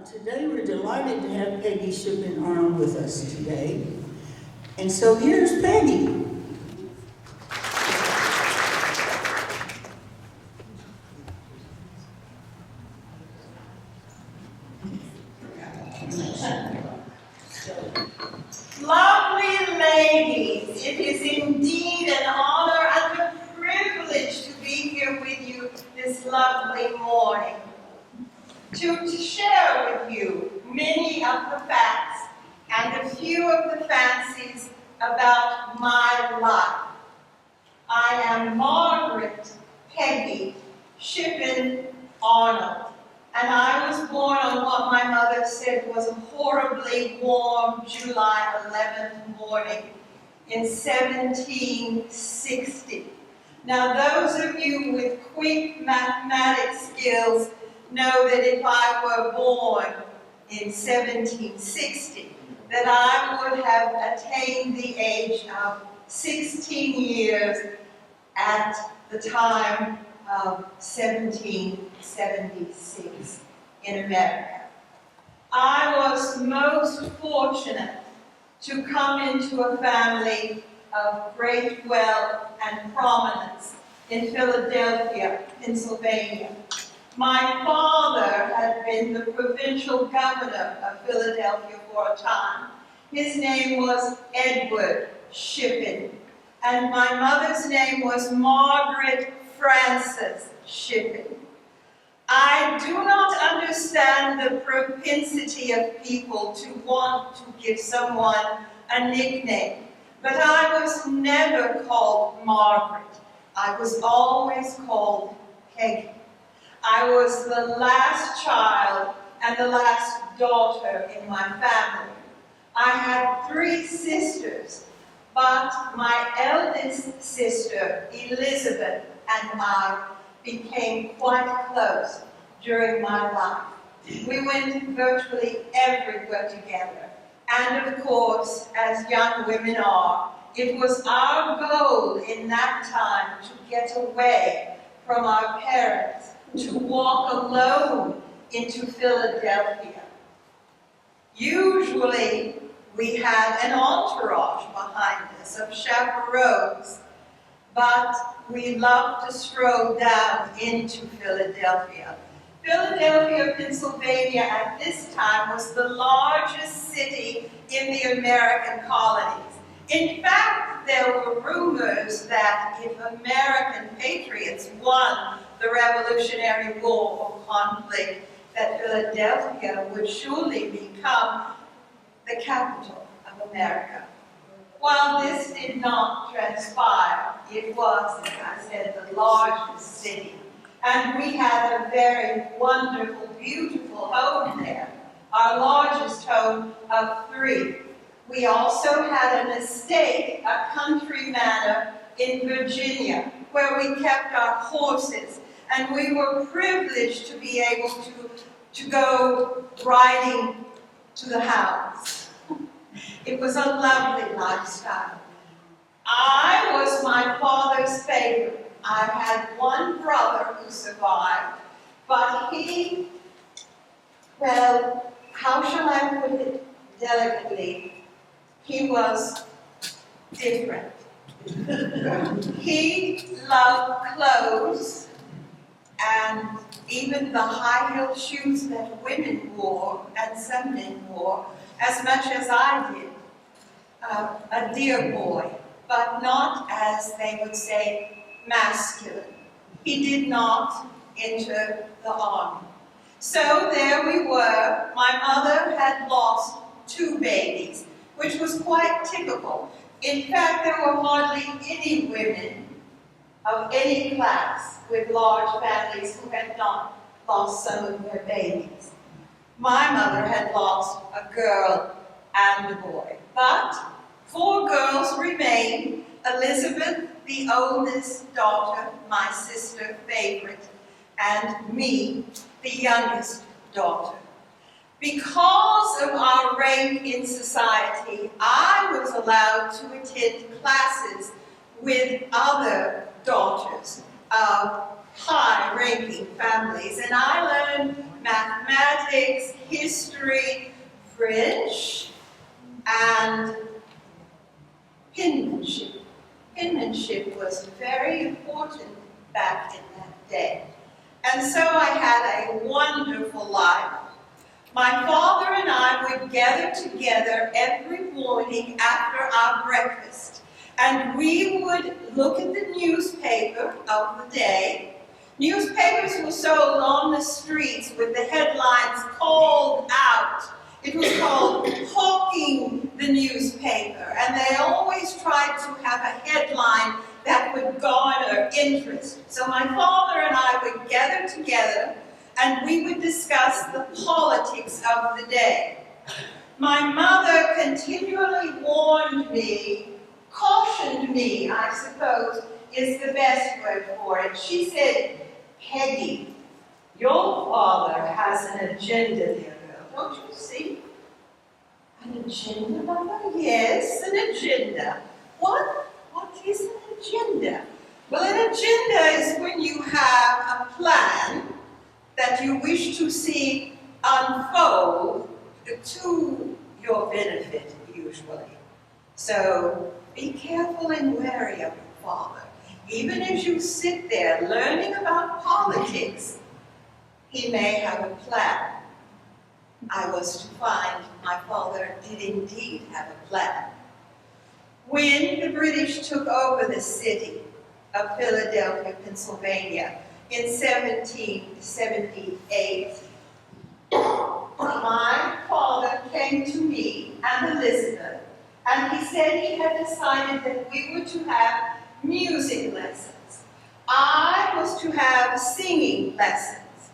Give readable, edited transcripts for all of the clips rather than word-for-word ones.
Today we're delighted to have Peggy Shippen Arnold with us today. And so here's Peggy. Lovely ladies, it is indeed an honor and a privilege to be here with you this lovely morning. To share with you many of the facts and a few of the fancies about my life. I am Margaret Peggy Shippen Arnold, and I was born on what my mother said was a horribly warm July 11th morning in 1760. Now those of you with quick mathematic skills know that if I were born in 1760, that I would have attained the age of 16 years at the time of 1776 in America. I was most fortunate to come into a family of great wealth and prominence in Philadelphia, Pennsylvania. My father had been the provincial governor of Philadelphia for a time. His name was Edward Shippen, and my mother's name was Margaret Frances Shippen. I do not understand the propensity of people to want to give someone a nickname, but I was never called Margaret. I was always called Peggy. I was the last child and the last daughter in my family. I had 3 sisters, but my eldest sister, Elizabeth, and I became quite close during my life. We went virtually everywhere together. And of course, as young women are, it was our goal in that time to get away from our parents, to walk alone into Philadelphia. Usually, we had an entourage behind us of chaperones, but we loved to stroll down into Philadelphia. Philadelphia, Pennsylvania at this time was the largest city in the American colonies. In fact, there were rumors that if American patriots won the Revolutionary War or conflict, that Philadelphia would surely become the capital of America. While this did not transpire, it was, as I said, the largest city. And we had a very wonderful, beautiful home there, our largest home of 3. We also had an estate, a country manor in Virginia, where we kept our horses, and we were privileged to be able to go riding to the house. It was a lovely lifestyle. I was my father's favorite. I had one brother who survived, but he, well, how shall I put it delicately? He was different. He loved clothes and even the high-heeled shoes that women wore and some men wore as much as I did. A dear boy, but not, as they would say, masculine. He did not enter the army. So there we were. My mother had lost 2 babies, which was quite typical. In fact, there were hardly any women of any class with large families who had not lost some of their babies. My mother had lost a girl and a boy, but 4 girls remained. Elizabeth, the oldest daughter, my sister favorite, and me, the youngest daughter. Because of our rank in society, I was allowed to attend classes with other daughters of high-ranking families, and I learned mathematics, history, French, and penmanship. Penmanship was very important back in that day. And so I had a wonderful life. My father and I would gather together every morning after our breakfast, and we would look at the newspaper of the day. Newspapers were sold on the streets with the headlines called out. It was called hawking the newspaper, and they always tried to have a headline that would garner interest. So my father and I would gather together and we would discuss the politics of the day. My mother continually warned me, cautioned me, I suppose is the best word for it. She said, "Peggy, your father has an agenda there, girl. Don't you see?" "An agenda, Mother?" "Yes, an agenda." What is an agenda? Well, an agenda is when you have a plan that you wish to see unfold to your benefit, usually. So be careful and wary of your father. Even as you sit there learning about politics, he may have a plan. I was to find my father did indeed have a plan. When the British took over the city of Philadelphia, Pennsylvania, in 1778, my father came to me and Elizabeth, and he said he had decided that we were to have music lessons. I was to have singing lessons,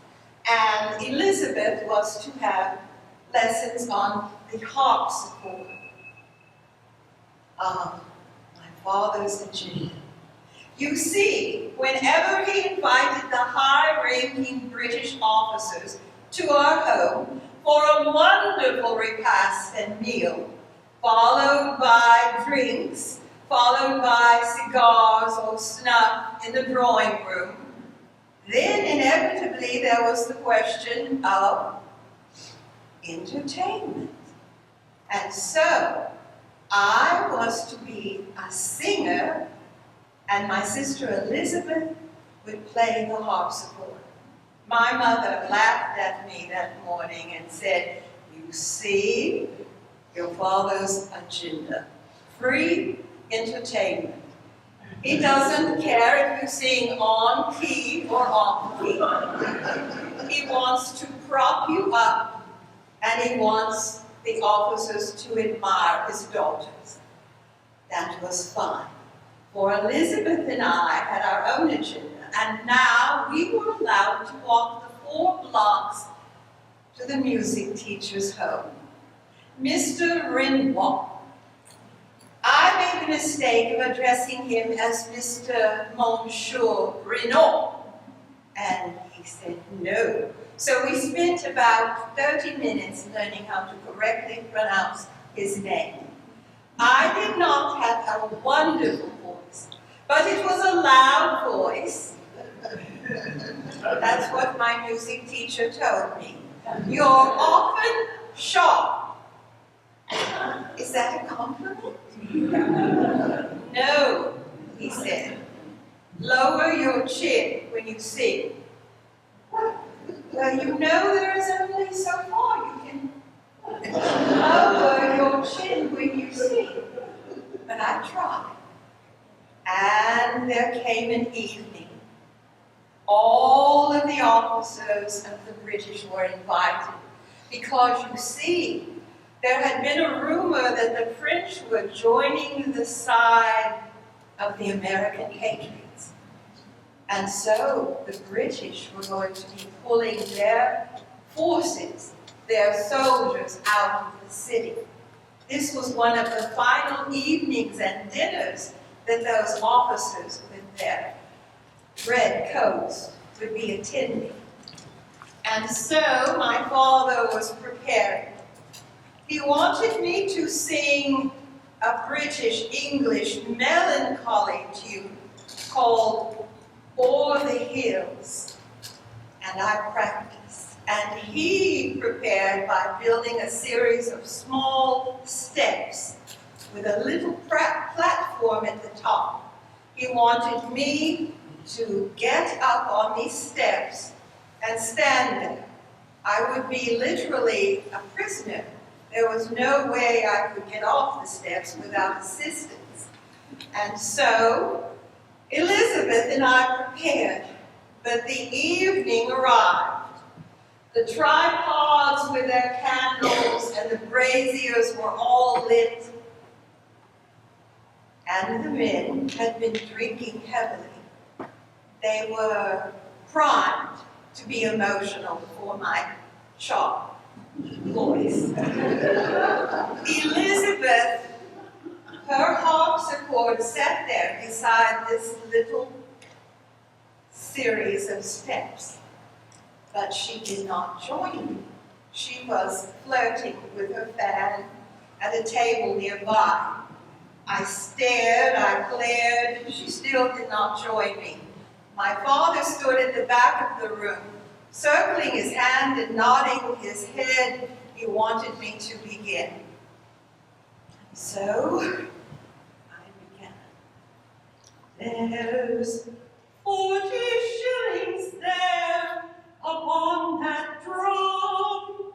and Elizabeth was to have lessons on the harpsichord. My father's agenda. You see, whenever he invited the high-ranking British officers to our home for a wonderful repast and meal, followed by drinks, followed by cigars or snuff in the drawing room, then inevitably there was the question of entertainment. And so, I was to be a singer, and my sister Elizabeth would play the harpsichord. My mother laughed at me that morning and said, "You see, your father's agenda. Free entertainment. He doesn't care if you sing on key or off key. He wants to prop you up, and he wants the officers to admire his daughters." That was fine. For Elizabeth and I had our own agenda, and now we were allowed to walk the 4 blocks to the music teacher's home. Mr. Renoir. I made the mistake of addressing him as Mr. Monsieur Renaud, and he said no. So we spent about 30 minutes learning how to correctly pronounce his name. I did not have a wonderful voice, but it was a loud voice. That's what my music teacher told me. "You're often sharp." Is that a compliment? "No," he said. "Lower your chin when you sing." "Well, you know there is only so far you can lower your chin when you sing." But I tried. And there came an evening. All of the officers of the British were invited because, you see, there had been a rumor that the French were joining the side of the American patriots. And so the British were going to be pulling their forces, their soldiers, out of the city. This was one of the final evenings and dinners that those officers with their red coats would be attending. And so my father was prepared. He wanted me to sing a British English melancholy tune called for the hills, and I practiced. And he prepared by building a series of small steps with a little platform at the top. He wanted me to get up on these steps and stand there. I would be literally a prisoner. There was no way I could get off the steps without assistance. And so Elizabeth and I prepared, but the evening arrived. The tripods with their candles and the braziers were all lit, and the men had been drinking heavily. They were primed to be emotional for my sharp voice. Elizabeth, her harpsichord sat there beside this little series of steps, but she did not join me. She was flirting with her fan at a table nearby. I stared, I glared, she still did not join me. My father stood at the back of the room, circling his hand and nodding his head. He wanted me to begin. So I began. There's 40 shillings there upon that drum,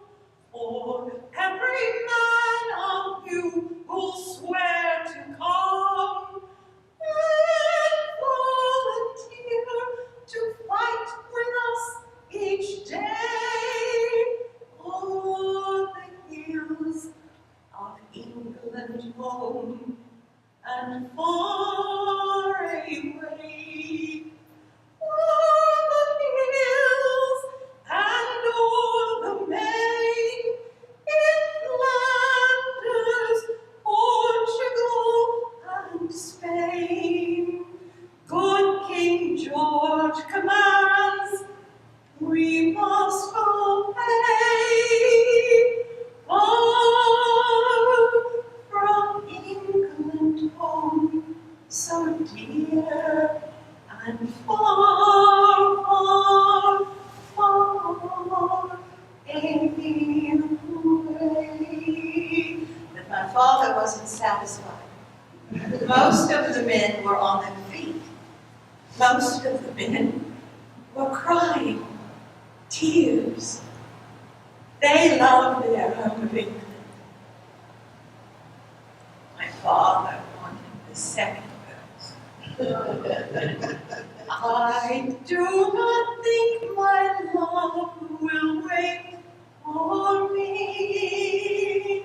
for every man of you who'll swear to come and volunteer to fight with us each day o'er the hills of England home and far away. O'er the hills and o'er the main, in Flanders, Portugal, and Spain. Good King George commands, we must obey. Far from England home, so dear, and far, far, far away. But my father wasn't satisfied. Most of the men were on their feet. Most of the men were crying tears. They loved their home of England. My father wanted the second verse. I do not think my love will wait for me.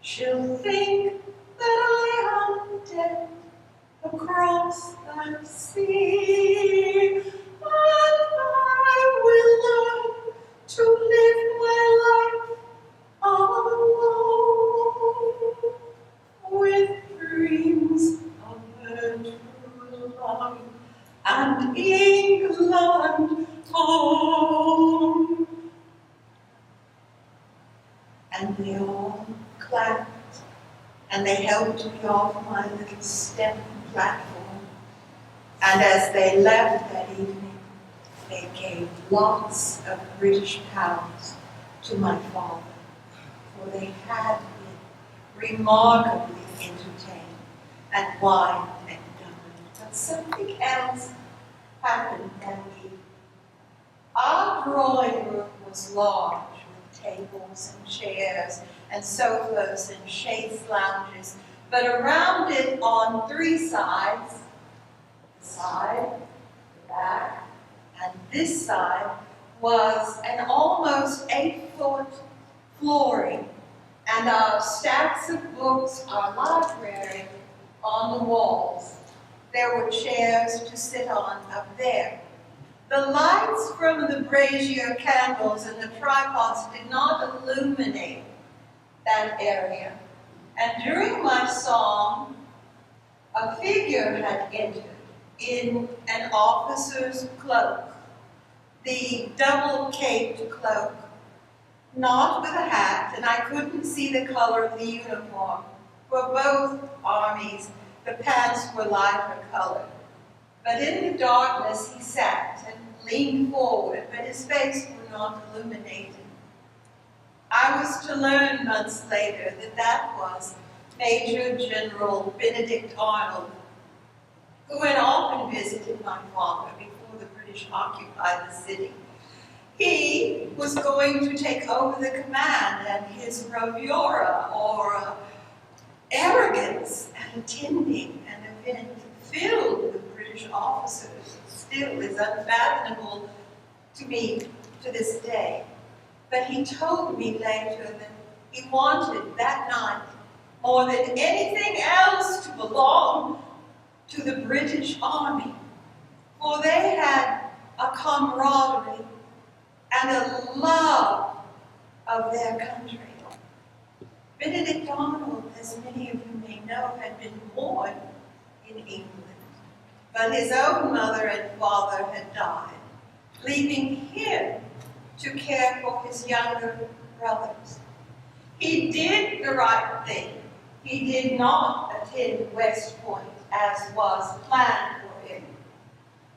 She'll think that I am dead across that sea, and I will learn to live my life alone, with dreams of her true love and England home. And they all clapped, and they helped me off my little step platform. And as they left that evening, they gave lots of British pounds to my father, for they had been remarkably entertained and wined and dined. But something else happened that evening. Our drawing room was large, with tables and chairs and sofas and chaise lounges, but around it on three sides, the side, the back, and this side, was an almost 8-foot flooring, and our stacks of books, our library, on the walls. There were chairs to sit on up there. The lights from the brazier candles and the tripods did not illuminate that area. And during my song, a figure had entered in an officer's cloak, the double-caped cloak, not with a hat, and I couldn't see the color of the uniform. For both armies, the pants were lighter colored. But in the darkness he sat and leaned forward, but his face was not illuminated. I was to learn months later that that was Major General Benedict Arnold, who had often visited my father before the British occupied the city. He was going to take over the command, and his bravura or arrogance at attending an event filled with British officers still is unfathomable to me to this day. But he told me later that he wanted that night, more than anything else, to belong to the British Army, for they had a camaraderie and a love of their country. Benedict Arnold, as many of you may know, had been born in England, but his own mother and father had died, leaving him to care for his younger brothers. He did the right thing. He did not attend West Point as was planned for him.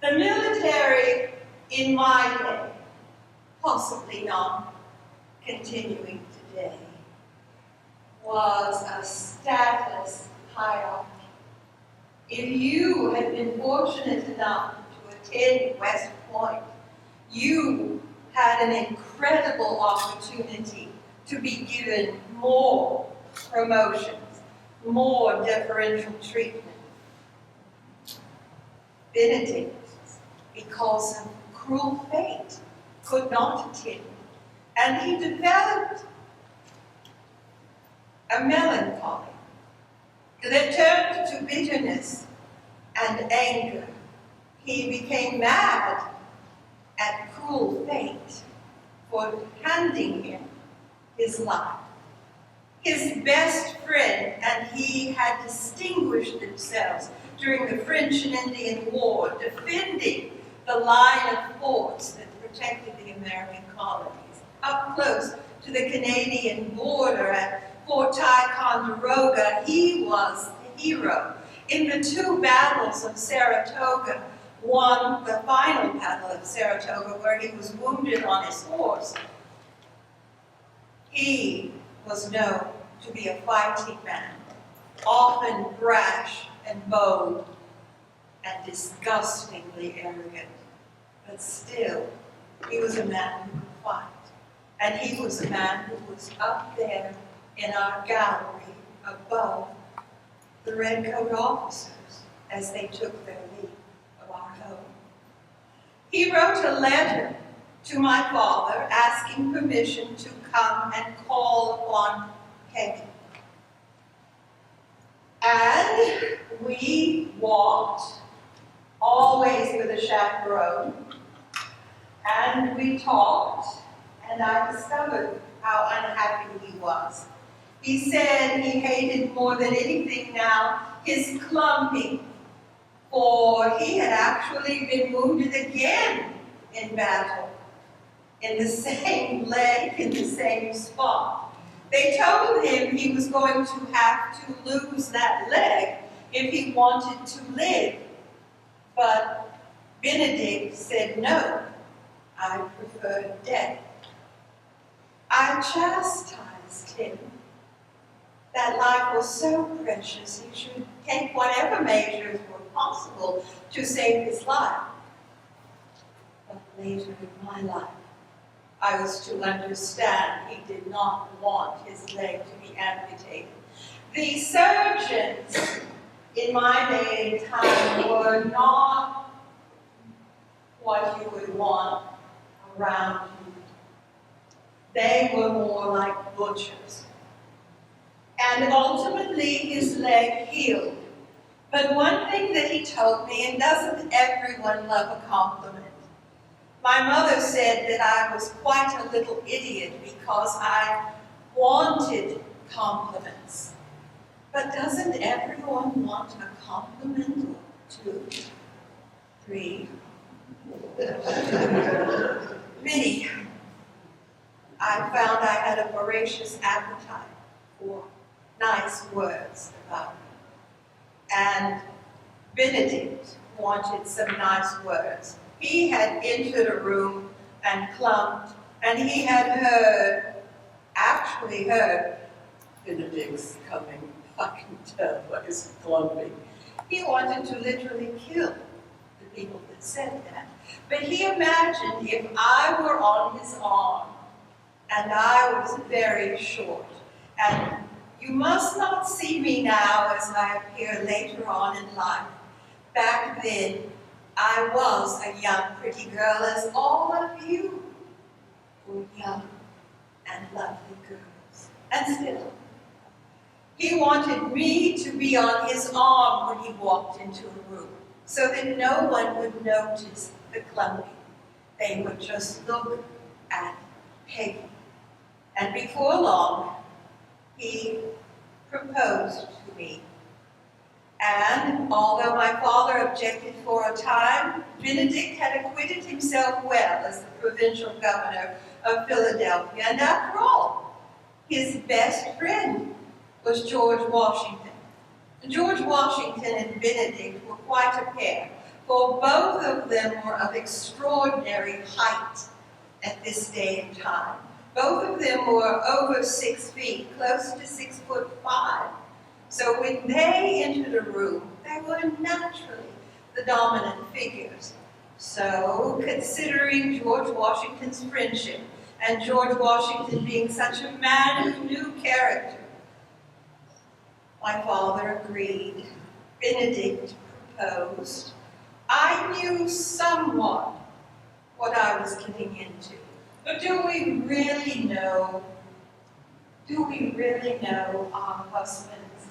The military in my day, possibly not continuing today, was a status hierarchy. If you had been fortunate enough to attend West Point, you had an incredible opportunity to be given more promotions, more deferential treatment. Benedict, because of cruel fate, could not attend, and he developed a melancholy that turned to bitterness and anger. He became mad at cruel fate for handing him his life. His best friend and he had distinguished themselves during the French and Indian War, defending the line of forts that protected the American colonies. Up close to the Canadian border at Fort Ticonderoga, he was the hero. In the two battles of Saratoga, the final battle of Saratoga, where he was wounded on his horse, he was known to be a fighting man, often brash and bold and disgustingly arrogant. But still, he was a man who could fight. And he was a man who was up there in our gallery above the redcoat officers as they took their leave of our home. He wrote a letter to my father asking permission to come and call upon Peggy. And we walked, always with a chaperone, and we talked, and I discovered how unhappy he was. He said he hated more than anything now his clumping, for he had actually been wounded again in battle, in the same leg, in the same spot. They told him he was going to have to lose that leg if he wanted to live. But Benedict said, no, I prefer death. I chastised him that life was so precious he should take whatever measures were possible to save his life. But later in my life, I was to understand he did not want his leg to be amputated. The surgeons in my day and time were not what you would want around you. They were more like butchers. And ultimately his leg healed. But one thing that he told me, and doesn't everyone love a compliment? My mother said that I was quite a little idiot because I wanted compliments. But doesn't everyone want a compliment or 2, 3? Many. I found I had a voracious appetite for nice words about me. And Benedict wanted some nice words. He had entered a room and clumped, and he had actually heard, Benedict's coming, I can tell by his clumping. He wanted to literally kill the people that said that. But he imagined if I were on his arm, and I was very short, and you must not see me now as I appear later on in life. Back then, I was a young, pretty girl, as all of you were young and lovely girls. And still, he wanted me to be on his arm when he walked into a room, so that no one would notice the clumping. They would just look at Peggy. And before long, he proposed to me. And although my father objected for a time, Benedict had acquitted himself well as the provincial governor of Philadelphia. And after all, his best friend was George Washington. George Washington and Benedict were quite a pair, for both of them were of extraordinary height at this day and time. Both of them were over 6 feet, close to 6'5". So when they entered a room, they were naturally the dominant figures. So, considering George Washington's friendship, and George Washington being such a man who knew character, my father agreed. Benedict proposed. I knew somewhat what I was getting into. But do we really know our husbands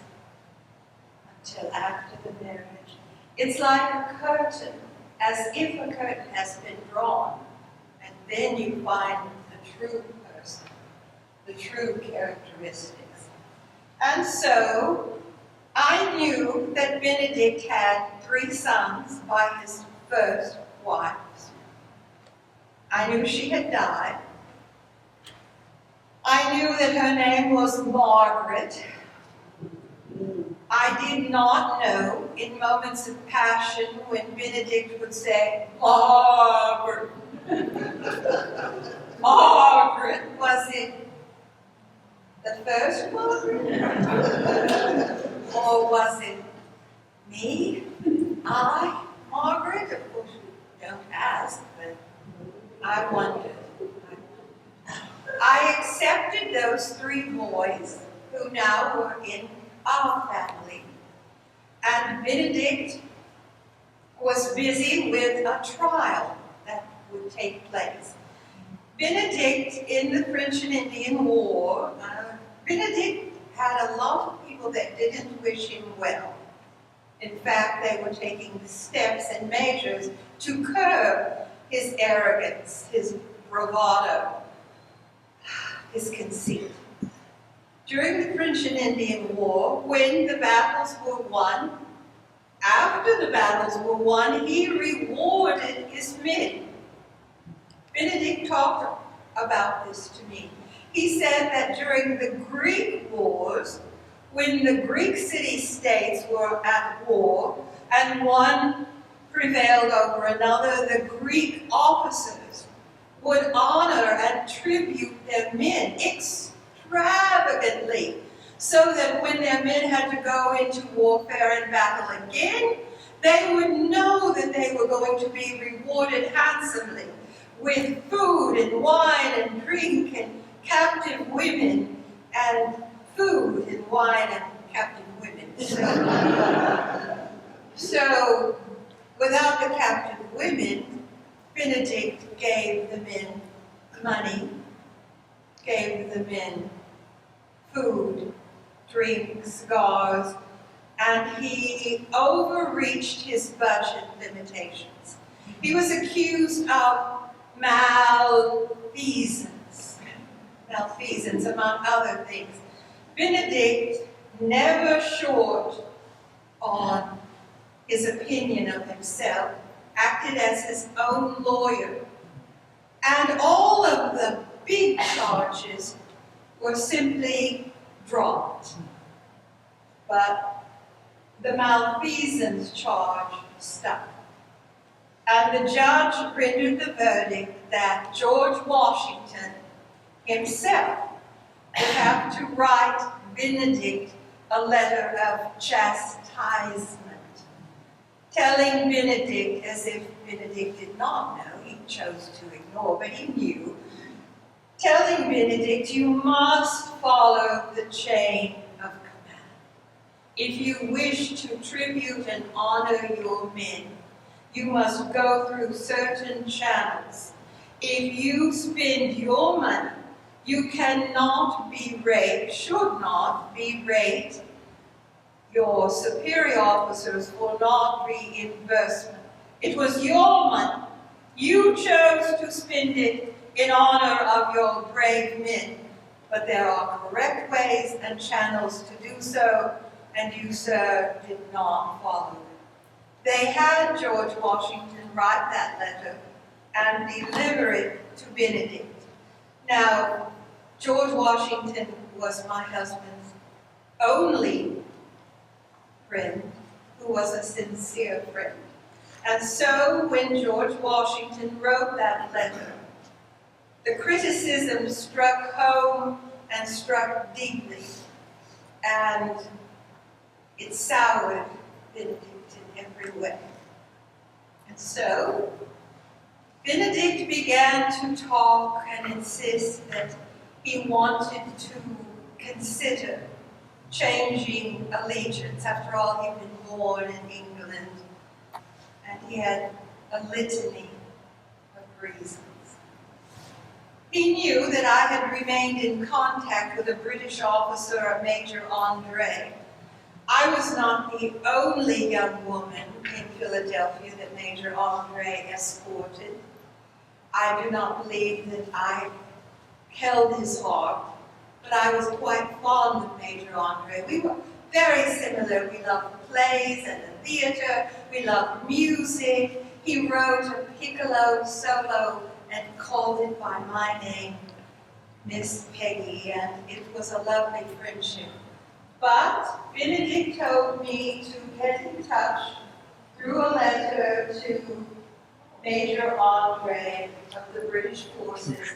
until after the marriage? It's like a curtain, as if a curtain has been drawn, and then you find the true person, the true characteristics. And so, I knew that Benedict had 3 sons by his first wife. I knew she had died. I knew that her name was Margaret. I did not know, in moments of passion, when Benedict would say, Margaret. Margaret, was it the first Margaret? Or was it me? I, Margaret? Of course, you don't ask, but I wondered. I accepted those 3 boys who now were in our family. And Benedict was busy with a trial that would take place. Benedict, in the French and Indian War, Benedict had a lot of people that didn't wish him well. In fact, they were taking the steps and measures to curb his arrogance, his bravado, his conceit. During the French and Indian War, when the battles were won, after the battles were won, he rewarded his men. Benedict talked about this to me. He said that during the Greek wars, when the Greek city-states were at war and one prevailed over another, the Greek officers would honor and tribute their men extravagantly, so that when their men had to go into warfare and battle again, they would know that they were going to be rewarded handsomely with food and wine and drink and captive women, and food and wine and captive women. So without the captive women, Benedict gave the men money, gave the men food, drink, cigars, and he overreached his budget limitations. He was accused of malfeasance, among other things. Benedict, never short on his opinion of himself, acted as his own lawyer. And all of the big charges were simply dropped. But the malfeasance charge stuck. And the judge rendered the verdict that George Washington himself would have to write Benedict a letter of chastisement, telling Benedict, as if Benedict did not know, he chose to ignore, but he knew, telling Benedict, you must follow the chain of command. If you wish to tribute and honor your men, you must go through certain channels. If you spend your money, you cannot be raped, should not be raped. Your superior officers for not reimbursement. It was your money. You chose to spend it in honor of your brave men. But there are correct ways and channels to do so, and you, sir, did not follow them. They had George Washington write that letter and deliver it to Benedict. Now, George Washington was my husband's only friend, who was a sincere friend. And so when George Washington wrote that letter, the criticism struck home and struck deeply, and it soured Benedict in every way. And so Benedict began to talk and insist that he wanted to consider changing allegiance. After all, he'd been born in England, and he had a litany of reasons. He knew that I had remained in contact with a British officer, Major Andre. I was not the only young woman in Philadelphia that Major Andre escorted. I do not believe that I held his heart, but I was quite fond of Major Andre. We were very similar. We loved plays and the theater. We loved music. He wrote a piccolo solo and called it by my name, Miss Peggy, and it was a lovely friendship. But Benedict told me to get in touch through a letter to Major Andre of the British forces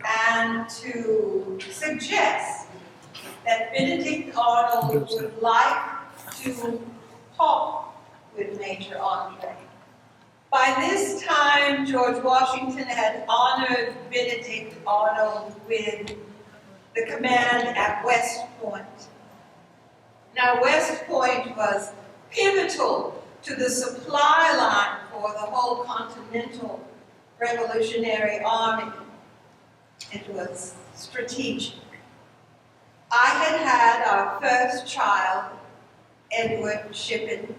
and to suggest that Benedict Arnold would like to talk with Major Andre. By this time, George Washington had honored Benedict Arnold with the command at West Point. Now, West Point was pivotal to the supply line for the whole Continental Revolutionary Army. It was strategic. I had had our first child, Edward Shippen,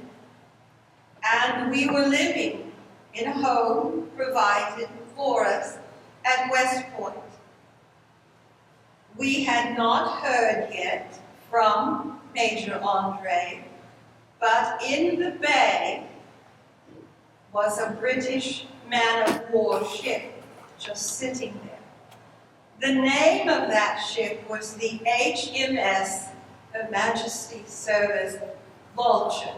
and we were living in a home provided for us at West Point. We had not heard yet from Major Andre, but in the bay was a British man-of-war ship just sitting there. The name of that ship was the HMS Her Majesty's Service Vulture.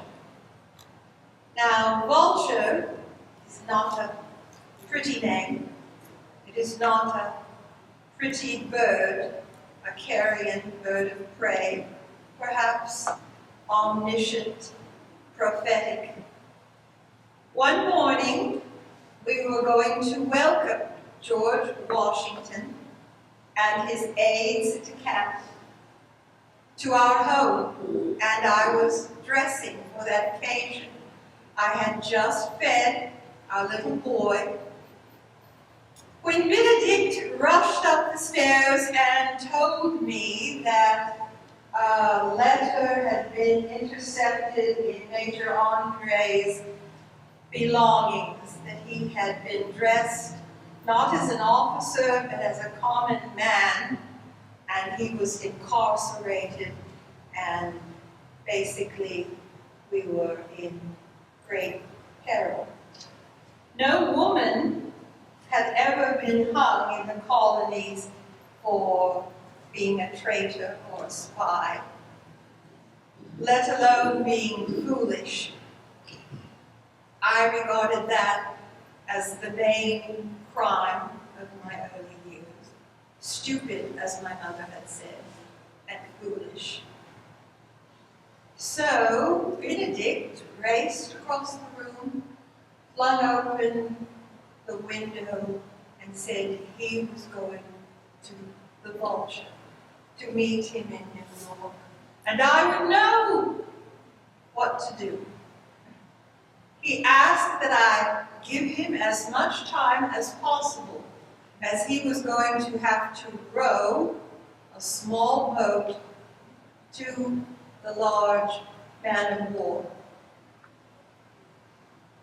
Now, Vulture is not a pretty name. It is not a pretty bird, a carrion bird of prey, perhaps omniscient, prophetic. One morning, we were going to welcome George Washington and his aides de camp to our home, and I was dressing for that occasion. I had just fed our little boy when Benedict rushed up the stairs and told me that a letter had been intercepted in Major Andre's belongings, that he had been dressed not as an officer, but as a common man, and he was incarcerated, and basically we were in great peril. No woman had ever been hung in the colonies for being a traitor or a spy, let alone being foolish. I regarded that as the main crime of my early years. Stupid, as my mother had said, and foolish. So Benedict raced across the room, flung open the window, and said he was going to the Vulture to meet him in New York, and I would know what to do. He asked that I give him as much time as possible, as he was going to have to row a small boat to the large man-of-war.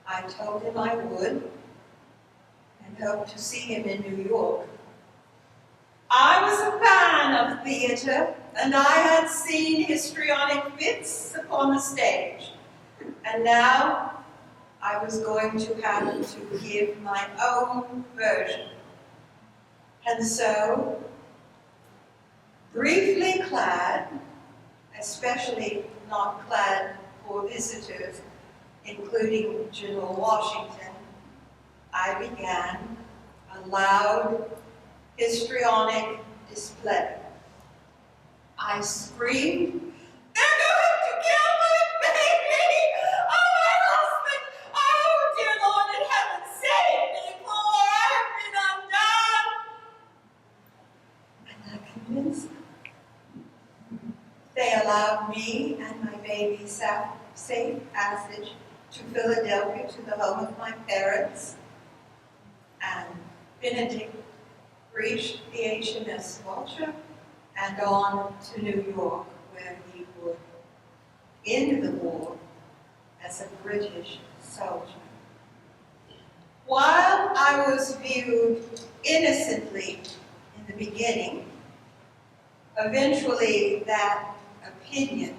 I told him I would, and hoped to see him in New York. I was a fan of theater, and I had seen histrionic bits upon the stage, and now I was going to have to give my own version. And so, briefly clad, especially not clad for visitors, including General Washington, I began a loud, histrionic display. I screamed, "They're going to kill my baby! Oh, my husband! Oh, dear Lord in heaven, save me, for I have been undone!" And I convinced them. They allowed me and my baby safe passage to Philadelphia, to the home of my parents, and Benedict reached the HMS Vulture and on to New York, where he would end the war as a British soldier. While I was viewed innocently in the beginning, eventually that opinion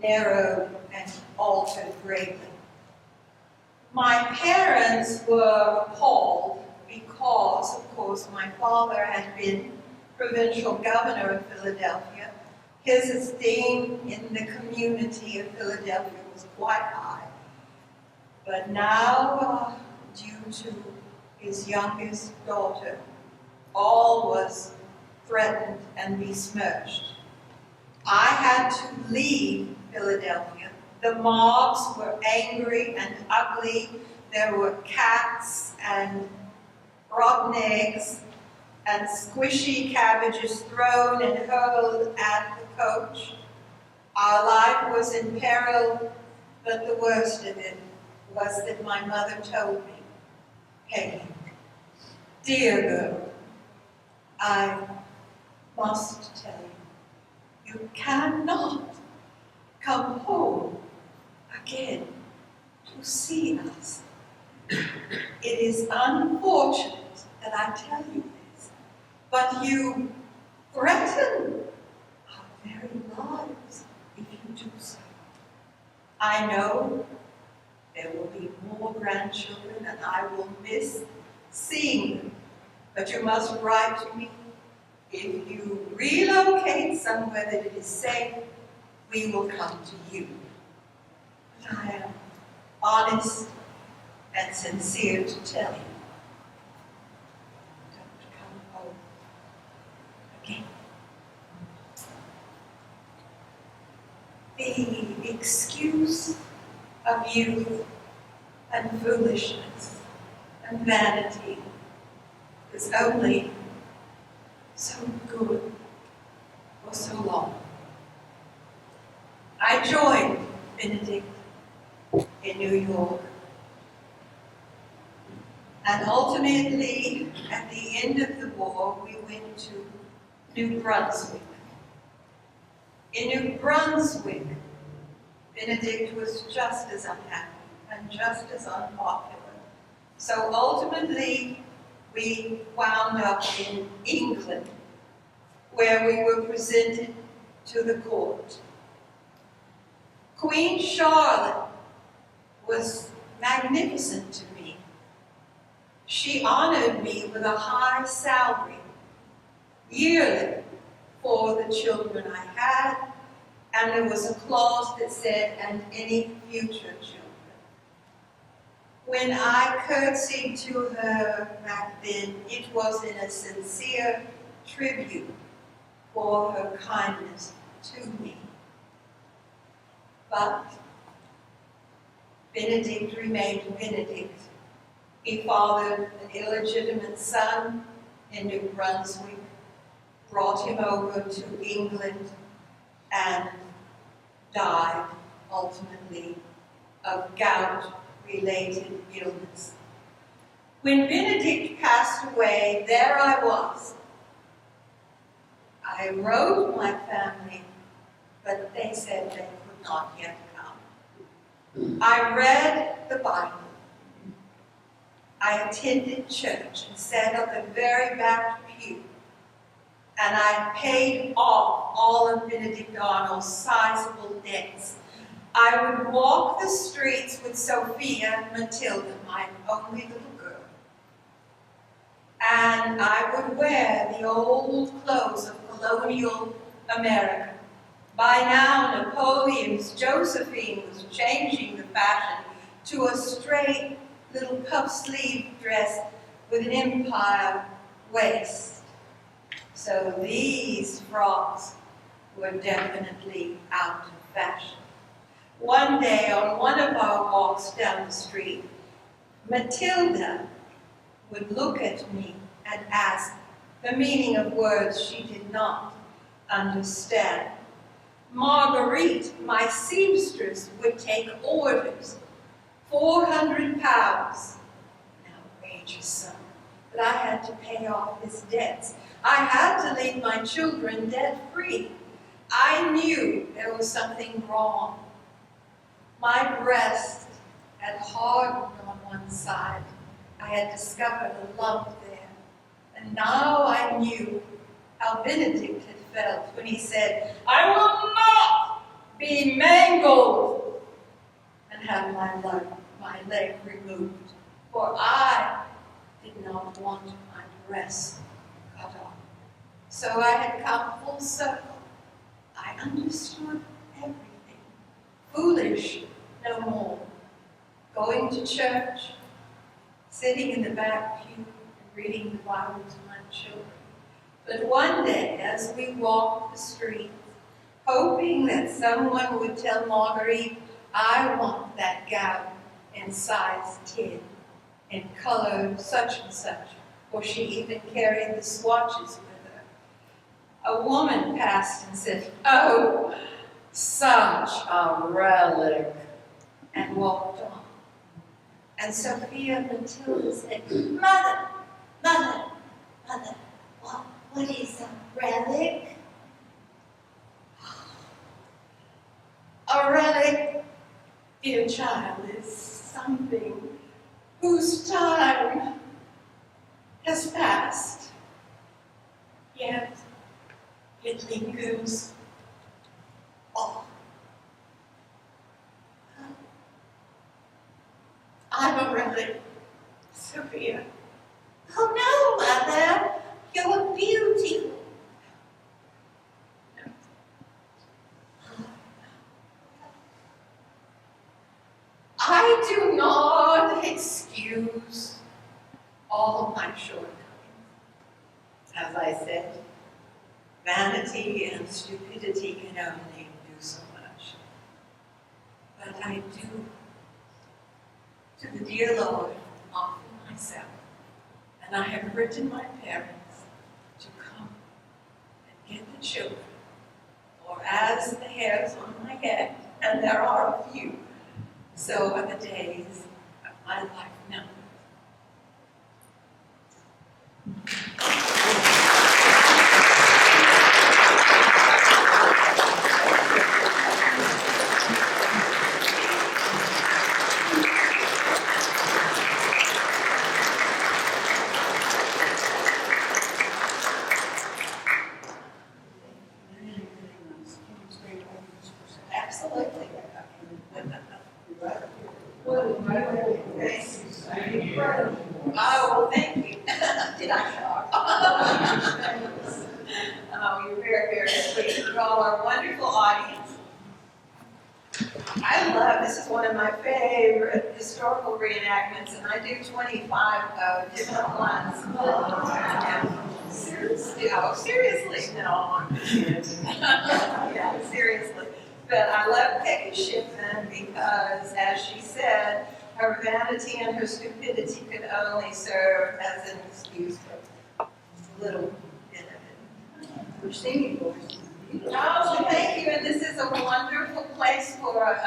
narrowed and altered greatly. My parents were appalled because, of course, my father had been provincial governor of Philadelphia. His esteem in the community of Philadelphia was quite high. But now, due to his youngest daughter, all was threatened and besmirched. I had to leave Philadelphia. The mobs were angry and ugly. There were cats and rotten eggs and squishy cabbages thrown and hurled at the coach. Our life was in peril, but the worst of it was that my mother told me, "Peggy, dear girl, I must tell you, you cannot come home again to see us. It is unfortunate that I tell you this, but you threaten our very lives if you do so. I know there will be more grandchildren and I will miss seeing them, but you must write to me. If you relocate somewhere that it is safe, we will come to you. But I am honest and sincere to tell you, don't come home again." The excuse of youth and foolishness and vanity is only so good for so long. I joined Benedict in New York, and ultimately, at the end of the war, we went to New Brunswick. In New Brunswick, Benedict was just as unhappy and just as unpopular. So ultimately, we wound up in England, where we were presented to the court. Queen Charlotte was magnificent to me. She honored me with a high salary yearly for the children I had, and there was a clause that said, "and any future children." When I curtsied to her back then, it was in a sincere tribute for her kindness to me. But Benedict remained Benedict. He fathered an illegitimate son in New Brunswick, brought him over to England, and died ultimately of gout-related illness. When Benedict passed away, there I was. I wrote my family, but they said they could not yet come. I read the Bible. I attended church and sat on the very back pew, and I paid off all of Benedict Arnold's sizable debts. I would walk the streets with Sophia and Matilda, my only little girl, and I would wear the old clothes of colonial America. By now, Napoleon's Josephine was changing the fashion to a straight little puff-sleeve dress with an empire waist. So these frocks were definitely out of fashion. One day, on one of our walks down the street, Matilda would look at me and ask the meaning of words she did not understand. Marguerite, my seamstress, would take orders, 400 pounds, an outrageous sum, but I had to pay off his debts. I had to leave my children debt-free. I knew there was something wrong. My breast had hardened on one side. I had discovered a lump there. And now I knew how Benedict had felt when he said, "I will not be mangled," and had my leg removed, for I did not want my dress cut off. So I had come full circle. I understood everything. Foolish no more. Going to church, sitting in the back pew and reading the Bible to my children. But one day, as we walked the streets, hoping that someone would tell Marguerite, "I want that gown in size 10, in color such and such," for she even carried the swatches with her. A woman passed and said, "Oh, such a relic," and walked on. And Sophia and Matilda said, "Mother, Mother, Mother, what is a relic?" A relic, dear child, is something whose time has passed, yet it lingers on. I'm a relic, Sophia. "Oh no, Mother, you're beautiful." I do not excuse all of my shortcomings. As I said, vanity and stupidity can only do so much. But I do, to the dear Lord, offer myself. And I have written my parents to come and get the children. For as the hairs on my head, and there are a few, so are the days of my life numbered. Absolutely. Oh, well, thank you. Did I shock? Oh, you're very, very sweet. You all are a wonderful audience. This is one of of my favorite historical reenactments, and I do 25 different ones. Seriously? Oh, seriously? No, I'm kidding. Yeah, seriously. But I love Peggy Shippen because, as she said, her vanity and her stupidity could only serve as an excuse for a little bit of it. We're singing for us. Oh, well, thank you, and this is a wonderful place for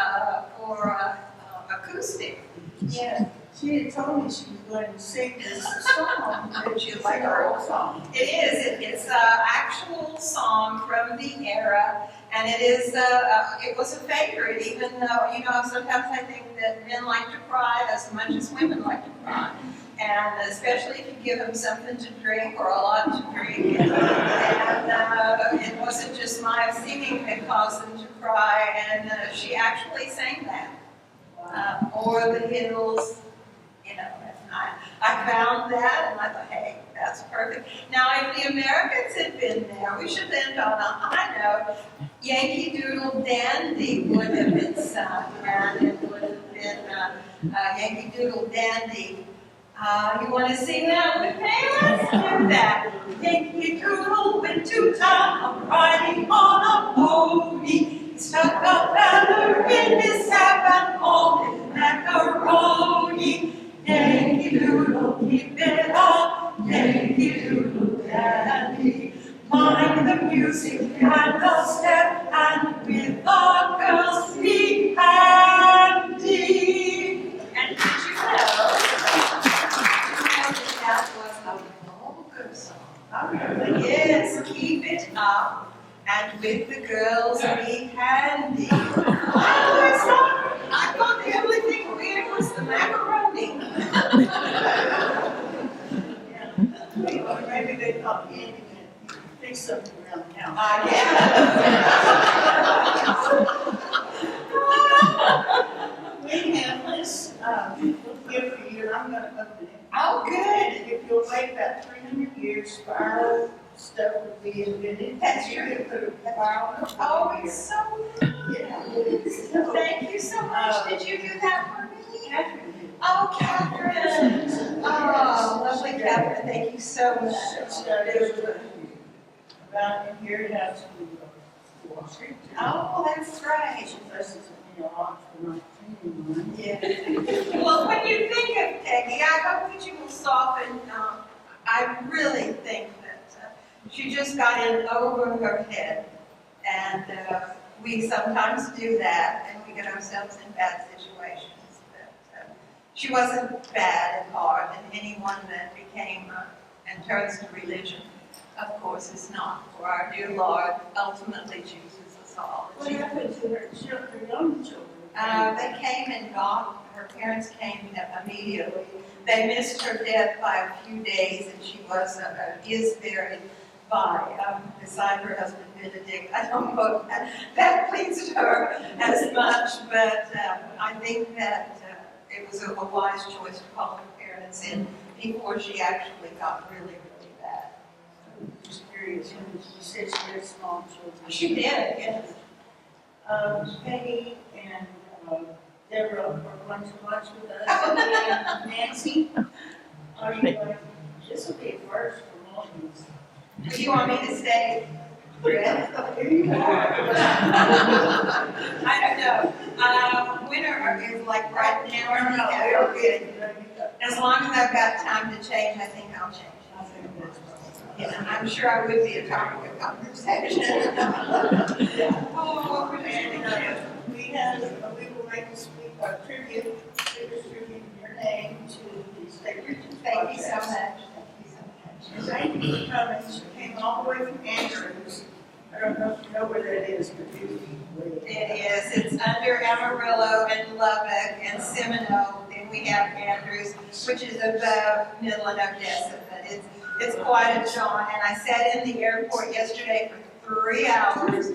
acoustic. Yeah, she had told me she was going to sing this song. Would you like her old song? It is. It's an actual song from the era, and it is. It was a favorite, even though sometimes I think that men like to cry as much as women like to cry. And especially if you give them something to drink or a lot to drink. And it wasn't just my singing that caused them to cry, and she actually sang that. O'er the hills, and I found that, and I thought, hey, that's perfect. Now, if the Americans had been there, we should end on a high note. Yankee Doodle Dandy would have been sung, and it would have been Yankee Doodle Dandy. You want to sing that with me? Let's do that. Yankee Doodle went to town, riding on a pony. He stuck a feather in his cap and called it macaroni. Yankee Doodle, keep it up, Yankee Doodle Dandy. Mind the music and the step, and with the girls be handy. And did you know? That was a vulgar song. Yes, keep it up, and with the girls be handy. I thought the only thing weird was the macaroni. Or maybe they thought Andy could fix something around the house. We have this gift for you, and I'm going to open it. Oh, good. If you'll wait about 300 years, spiral stuff would be invented. That's you true. could put a spiral. Oh, it's so Yeah. Thank you so much. Did you do that for me? Catherine did. Oh, Catherine. Oh, lovely Catherine. Thank you so much. About in here, it has to wash it. Oh, that's right. She fuses at me a lot for not cleaning mine. Yeah. Well, when you think of Peggy, I hope that you will soften. I really think that she just got in over her head. And we sometimes do that, and we get ourselves in bad situations. But she wasn't bad at heart, and anyone that became and turns to religion, of course, is not. For our dear Lord ultimately chooses us all. What happened to her children, her young children? They came and got, her parents came immediately. They missed her death by a few days, and she is buried beside her husband Benedict. I don't know if that pleased her as much, but I think that it was a wise choice to call her parents in before she actually got really, really bad. Just curious, and she said she had small children. She did, yes. Peggy and Deborah are going to lunch with us. And Nancy, are you going? This will be a first for Morgan's. Do you want me to stay? Here you are. I don't know. Winter is like right now. Yeah, okay. As long as I've got time to change, I think I'll change. Yeah, I'm sure I would be a topic of conversation. Oh, we will make a tribute in your name to the State Region. Thank you so much. Thank you for coming. She came all the way from Andrews. I don't know if you know where that is, but It is. It's under Amarillo and Lubbock and Seminole. Then we have Andrews, which is above Midland, Odessa. But it's quite a jaunt. And I sat in the airport yesterday for 3 hours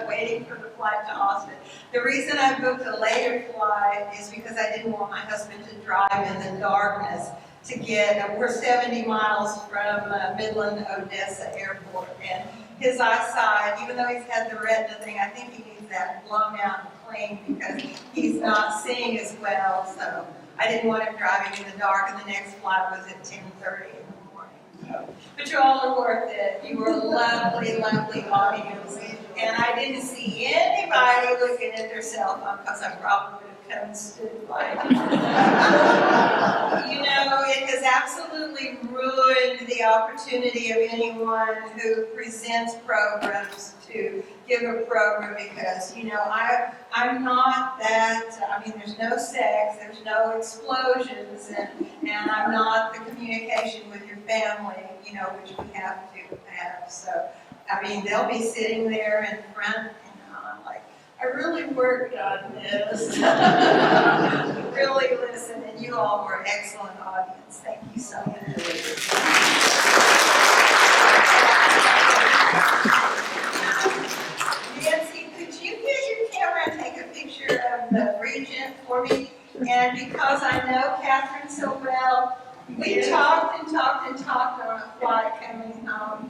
waiting for the flight to Austin. The reason I booked a later flight is because I didn't want my husband to drive in the darkness to get, we're 70 miles from Midland, Odessa Airport, and his eyesight, even though he's had the retina thing, I think he needs that blown out plane because he's not seeing as well, so I didn't want him driving in the dark, and the next flight was at 10:30 in the morning. So, but you all are worth it. You were a lovely, lovely audience, and I didn't see anybody looking at their cell phone because I probably would have come and stood by it. You know, it has absolutely ruined the opportunity of anyone who presents programs to give a program because, you know, I'm not that, I mean, there's no sex, there's no explosions, and I'm not the communication with your family, you know, which we have to have. So, I mean, they'll be sitting there in front, and I'm like, I really worked on this. Really listen, and you all were an excellent audience. Thank you so much. Nancy, could you get your camera and take a picture of the regent for me? And because I know Catherine so well, we talked and talked and talked on a flight coming home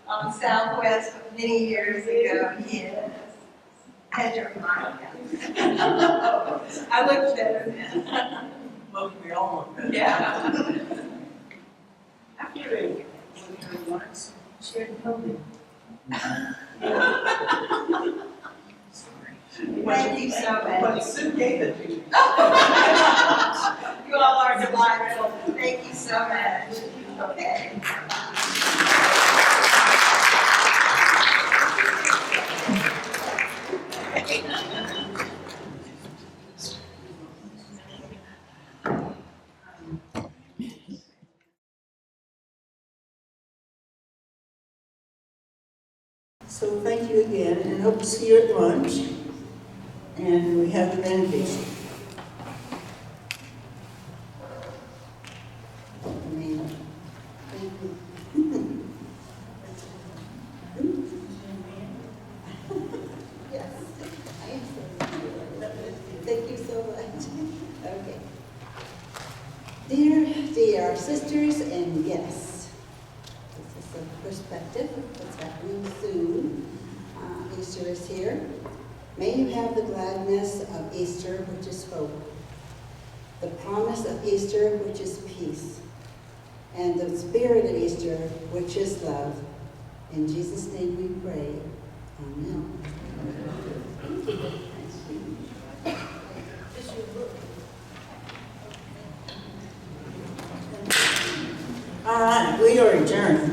from Southwest many years ago. Yes. Had your mind. I looked better then. Most of you all look better. Yeah. After a once, shared public. Thank you so But much. Sue gave it to you. You all are delightful. Thank you so much. Okay. So thank you again, and hope to see you at lunch. And we have the benediction. Yes, I am so thank you so much. Okay. Dear sisters and guests, this is a perspective of what's happening soon. Easter is here. May you have the gladness of Easter, which is hope, the promise of Easter, which is peace, and the spirit of Easter, which is love. In Jesus' name we pray. Amen. All right, we are adjourned.